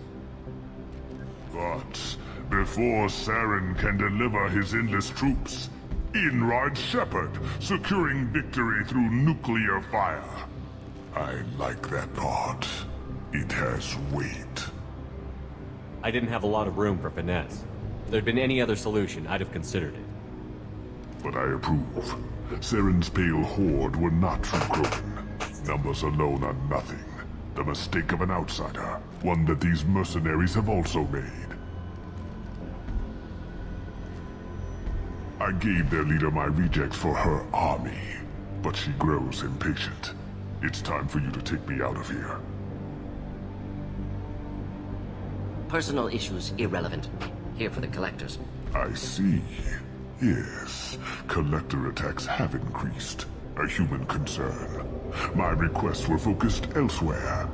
But before Saren can deliver his endless troops, in rides Shepard, securing victory through nuclear fire. I like that part. It has weight. I didn't have a lot of room for finesse. If there'd been any other solution, I'd have considered it. But I approve. Saren's pale horde were not true Krogan. Numbers alone are nothing. The mistake of an outsider. One that these mercenaries have also made. I gave their leader my rejects for her army, but she grows impatient. It's time for you to take me out of here. Personal issues irrelevant. Here for the collectors. I see. Yes, collector attacks have increased. A human concern. My requests were focused elsewhere.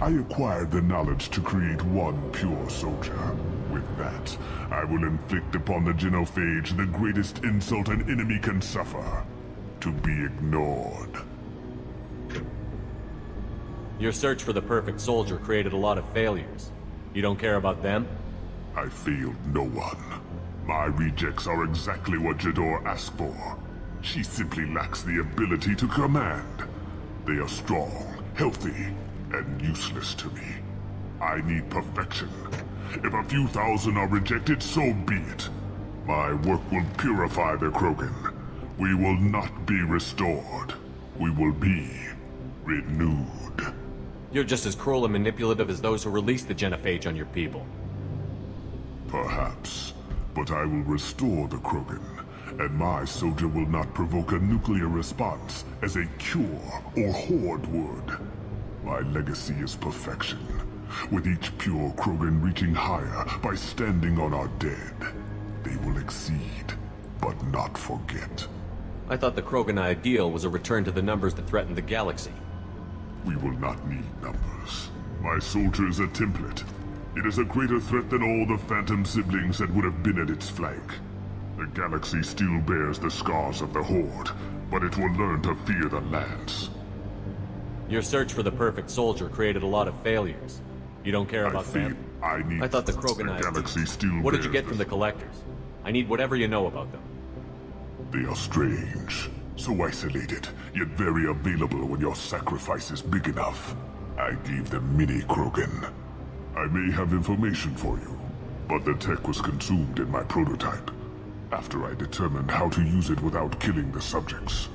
I acquired the knowledge to create one pure soldier. With that, I will inflict upon the genophage the greatest insult an enemy can suffer. To be ignored. Your search for the perfect soldier created a lot of failures. You don't care about them? I failed no one. My rejects are exactly what Jador asked for. She simply lacks the ability to command. They are strong, healthy, and useless to me. I need perfection. If a few thousand are rejected, so be it. My work will purify the Krogan. We will not be restored. We will be renewed. You're just as cruel and manipulative as those who released the genophage on your people. Perhaps. But I will restore the Krogan, and my soldier will not provoke a nuclear response as a cure or horde would. My legacy is perfection, with each pure Krogan reaching higher by standing on our dead. They will exceed, but not forget. I thought the Krogan ideal was a return to the numbers that threatened the galaxy. We will not need numbers. My soldier is a template. It is a greater threat than all the Phantom siblings that would have been at its flank. The galaxy still bears the scars of the Horde, but it will learn to fear the Lance. Your search for the perfect soldier created a lot of failures. You don't care about them? I thought the Krogan galaxy still What did you get from the collectors? I need whatever you know about them. They are strange. So isolated, yet very available when your sacrifice is big enough. I gave them mini Krogan. I may have information for you, but the tech was consumed in my prototype, after I determined how to use it without killing the subjects.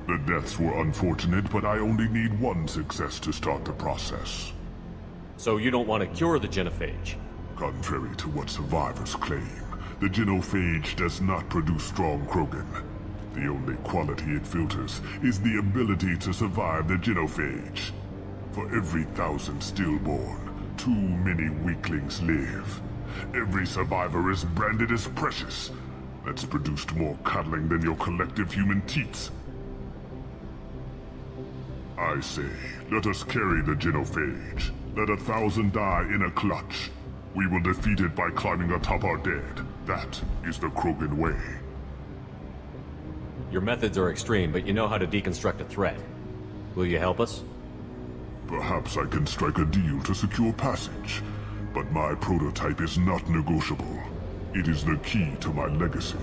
The deaths were unfortunate, but I only need one success to start the process. So you don't want to cure the genophage? Contrary to what survivors claim, the genophage does not produce strong Krogan. The only quality it filters is the ability to survive the genophage. For every 1,000 stillborn, too many weaklings live. Every survivor is branded as precious. That's produced more cuddling than your collective human teats. I say, let us carry the genophage. Let 1,000 die in a clutch. We will defeat it by climbing atop our dead. That is the Krogan way. Your methods are extreme, but you know how to deconstruct a threat. Will you help us? Perhaps I can strike a deal to secure passage, but my prototype is not negotiable. It is the key to my legacy.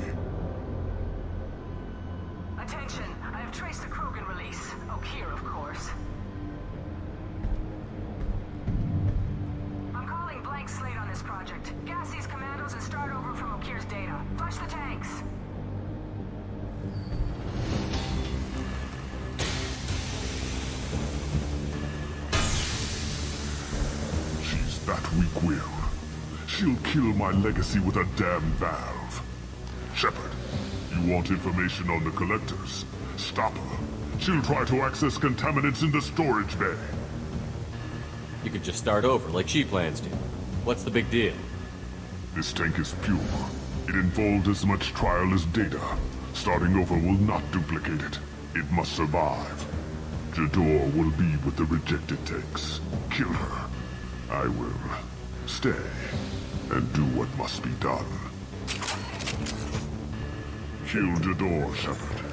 Attention, I have traced the Krogan release. Okeer, of course. I'm calling blank slate on this project. Gas these commandos and start over from Okeer's data. Flush the tanks. That weak-willed. She'll kill my legacy with a damn valve. Shepard, you want information on the collectors? Stop her. She'll try to access contaminants in the storage bay. You could just start over, like she plans to. What's the big deal? This tank is pure. It involved as much trial as data. Starting over will not duplicate it. It must survive. Jador will be with the rejected tanks. Kill her. I will stay and do what must be done. Kill Jador, Shepard.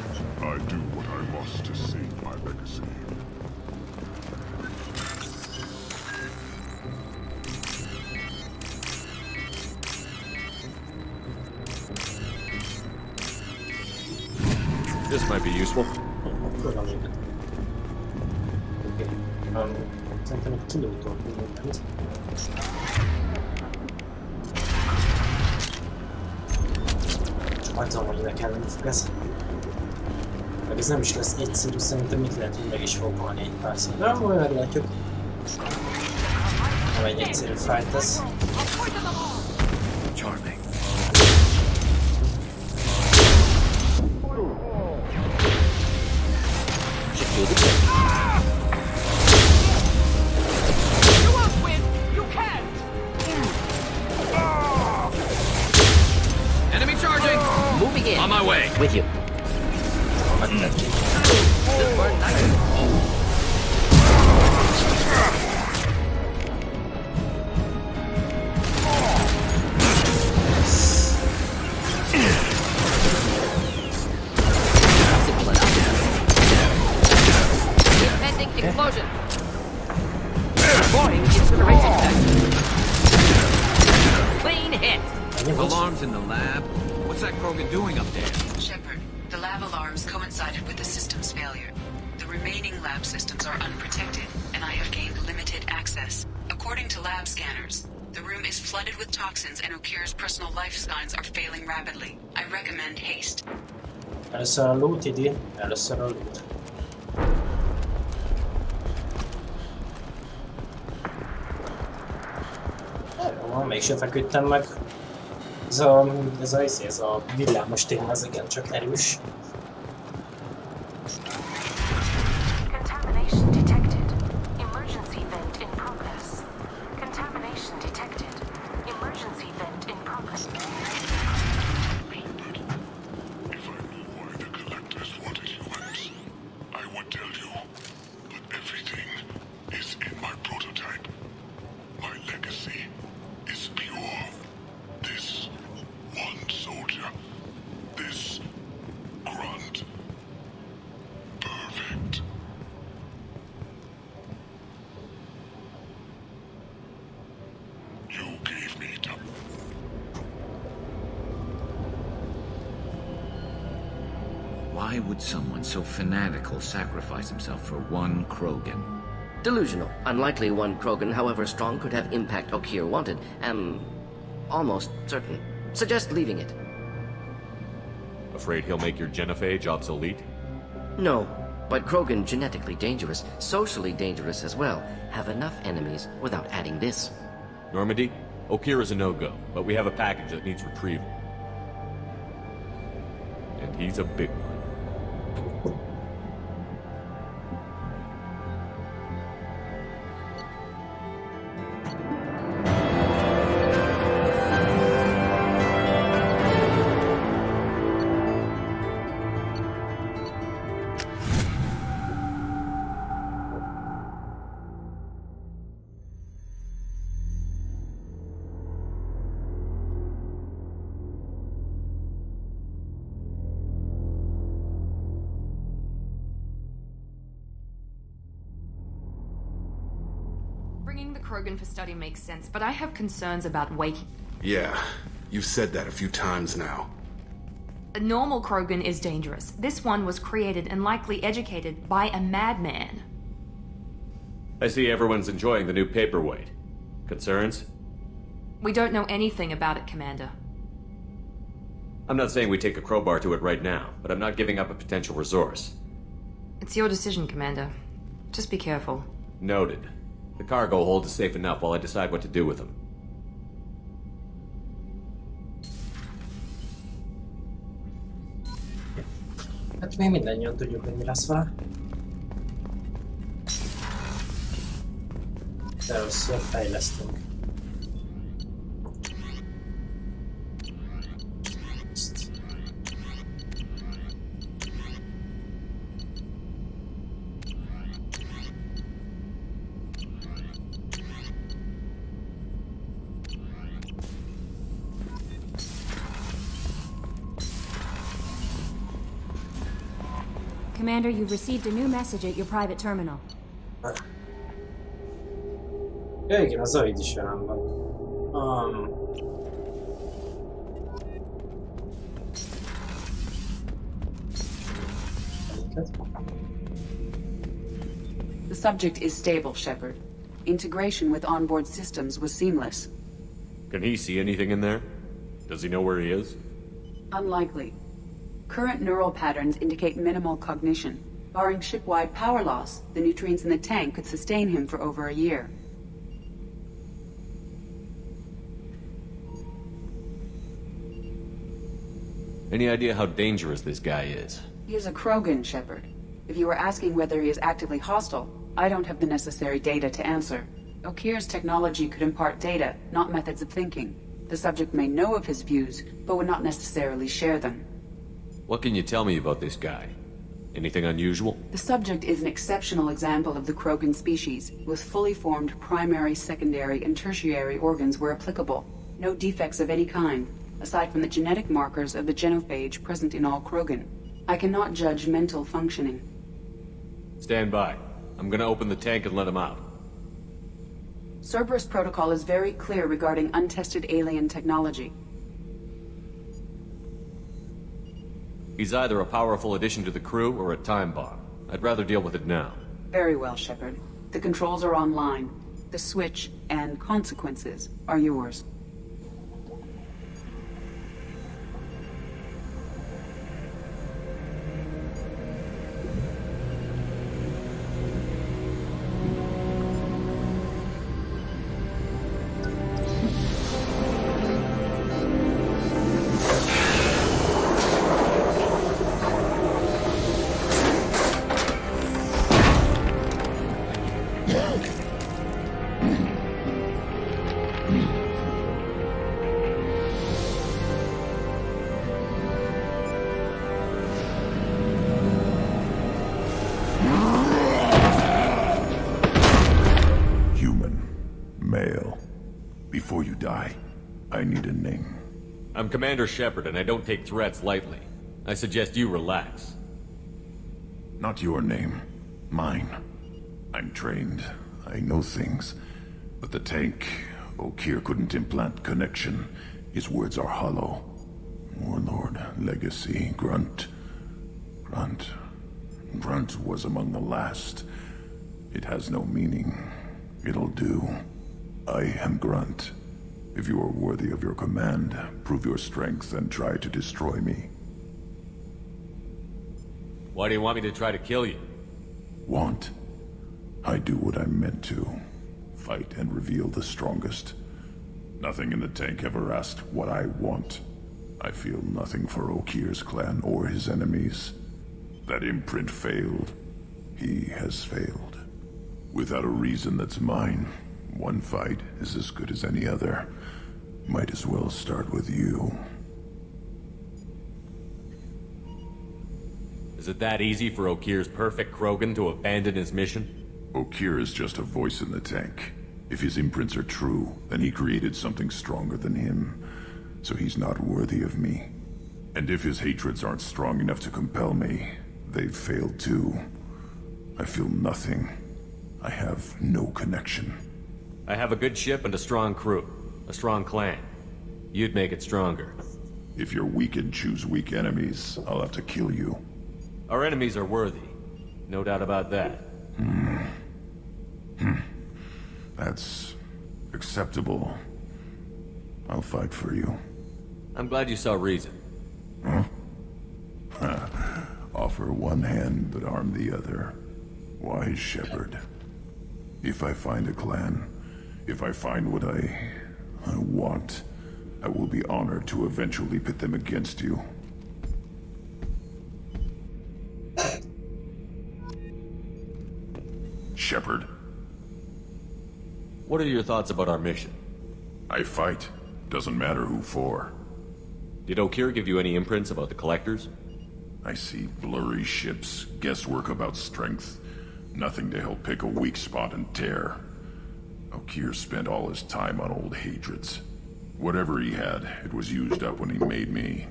I do what I must to save my legacy. This might be useful. Okay. Szerintem itt kilótól mindent. Csak hagyom, hogy ne kellene fog ez. Meg ez nem is lesz egyszerű, szerintem mit lehet, hogy meg is fog halni egy párszor. De majd meglátjuk. Nem egy egyszerű fight ez. Charming. You won't win! You can't! Enemy charging! Moving in. On my way. With you. Impending explosion! Boring incineration tech. Clean hit. Alarms in the lab. What's that Krogan doing up there? Shepard, the lab alarms coincided with the system's failure. The remaining lab systems are unprotected, and I have gained limited access. According to lab scanners, the room is flooded with toxins and Okir's personal life signs are failing rapidly. I recommend haste. Először a loot idén, először a loot. Jó, mégsem feküdtem meg. Ez a villámos téma, ez igencsak erős. Contamination detected. Emergency vent in progress. Contamination detected. Emergency vent in progress. If I knew why the collectors wanted humans, I would tell you. But everything is in my prototype. My legacy is pure. This one soldier. This grunt. Perfect. You gave me time. Why would someone so fanatical sacrifice himself for one Krogan? Delusional. Unlikely one Krogan, however strong, could have impact Okir wanted. Am almost certain. Suggest leaving it. Afraid he'll make your genophage obsolete? No, but Krogan genetically dangerous, socially dangerous as well. Have enough enemies without adding this. Normandy, Okir is a no-go, but we have a package that needs retrieval. And he's a big one. Bringing the Krogan for study makes sense, but I have concerns about waking. Yeah, you've said that a few times now. A normal Krogan is dangerous. This one was created and likely educated by a madman. I see everyone's enjoying the new paperweight. Concerns? We don't know anything about it, Commander. I'm not saying we take a crowbar to it right now, but I'm not giving up a potential resource. It's your decision, Commander. Just be careful. Noted. The cargo hold is safe enough while I decide what to do with them. Hát mi mindannyian tudjuk, hogy mi lesz vele. Először fejlesztünk. Commander, you've received a new message at your private terminal. Ja, igen, az Zoid is velem van. The subject is stable, Shepard. Integration with onboard systems was seamless. Can he see anything in there? Does he know where he is? Unlikely. Current neural patterns indicate minimal cognition. Barring ship-wide power loss, the nutrients in the tank could sustain him for over a year. Any idea how dangerous this guy is? He is a Krogan, Shepard. If you were asking whether he is actively hostile, I don't have the necessary data to answer. Okeer's technology could impart data, not methods of thinking. The subject may know of his views, but would not necessarily share them. What can you tell me about this guy? Anything unusual? The subject is an exceptional example of the Krogan species, with fully formed primary, secondary, and tertiary organs where applicable. No defects of any kind, aside from the genetic markers of the genophage present in all Krogan. I cannot judge mental functioning. Stand by. I'm gonna open the tank and let him out. Cerberus protocol is very clear regarding untested alien technology. He's either a powerful addition to the crew or a time bomb. I'd rather deal with it now. Very well, Shepard. The controls are online. The switch and consequences are yours. Before you die, I need a name. I'm Commander Shepard, and I don't take threats lightly. I suggest you relax. Not your name. Mine. I'm trained. I know things. But the tank, Okeer couldn't implant connection. His words are hollow. Warlord, Legacy, Grunt. Grunt was among the last. It has no meaning. It'll do. I am Grunt. If you are worthy of your command, prove your strength and try to destroy me. Why do you want me to try to kill you? Want? I do what I'm meant to. Fight and reveal the strongest. Nothing in the tank ever asked what I want. I feel nothing for Okeer's clan or his enemies. That imprint failed. He has failed. Without a reason that's mine. One fight is as good as any other. Might as well start with you. Is it that easy for Okeer's perfect Krogan to abandon his mission? Okeer is just a voice in the tank. If his imprints are true, then he created something stronger than him. So he's not worthy of me. And if his hatreds aren't strong enough to compel me, they've failed too. I feel nothing. I have no connection. I have a good ship and a strong crew. A strong clan. You'd make it stronger. If you're weak and choose weak enemies, I'll have to kill you. Our enemies are worthy. No doubt about that. That's acceptable. I'll fight for you. I'm glad you saw reason. Huh? Offer one hand, but arm the other. Wise Shepard. If I find a clan, if I find what I want, I will be honored to eventually pit them against you. Shepard. What are your thoughts about our mission? I fight. Doesn't matter who for. Did Okeer give you any imprints about the Collectors? I see blurry ships, guesswork about strength. Nothing to help pick a weak spot and tear. Okeer spent all his time on old hatreds. Whatever he had, it was used up when he made me.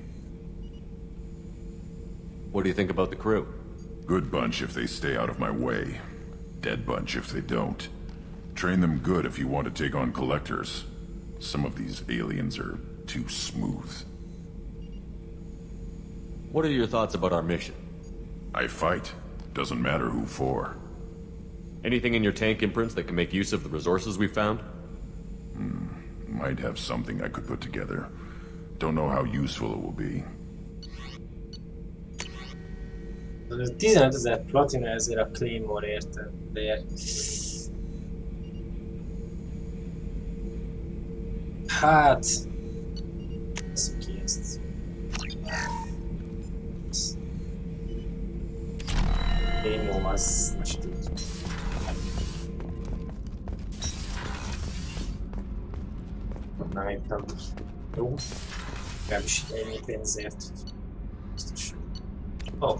What do you think about the crew? Good bunch if they stay out of my way. Dead bunch if they don't. Train them good if you want to take on Collectors. Some of these aliens are too smooth. What are your thoughts about our mission? I fight. Doesn't matter who for. Anything in your tank imprints that can make use of the resources we found? Might have something I could put together. Don't know how useful it will be. 15 000 platina ezért a Claymore érte, de... Hát... Veszünk ki ezt. Claymore az... most így. Nem éppen jó. Legalábbis ennyi pénzért. Biztos. Oh.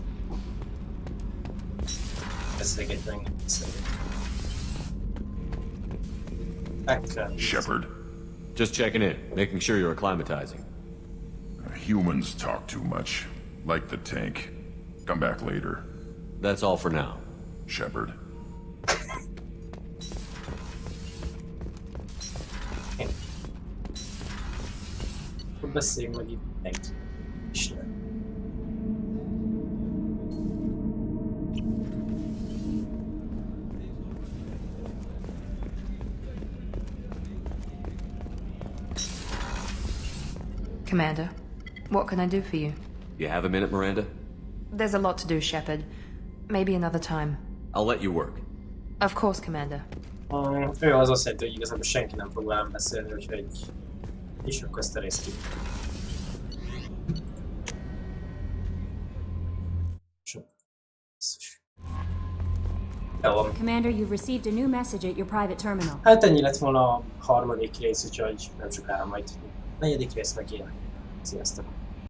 Beszélgetni engem, beszélgetni. Shepard. Just checking in, making sure you're acclimatizing. Humans talk too much. Like the tank. Come back later. That's all for now. Shepard. Beszéljünk meg itt neki. Isten. Commander, what can I do for you? You have a minute, Miranda? There's a lot to do, Shepard. Maybe another time. I'll let you work. Of course, Commander. Ő az azt jelenti, hogy igazából senki nem fog velem beszélni, úgyhogy... És akkor ezt a részt ki. Commander, you've received a new message at your private terminal. Hát ennyi lett volna a harmadik rész, úgyhogy nem sokára majd a negyedik rész meg jön. Sziasztok!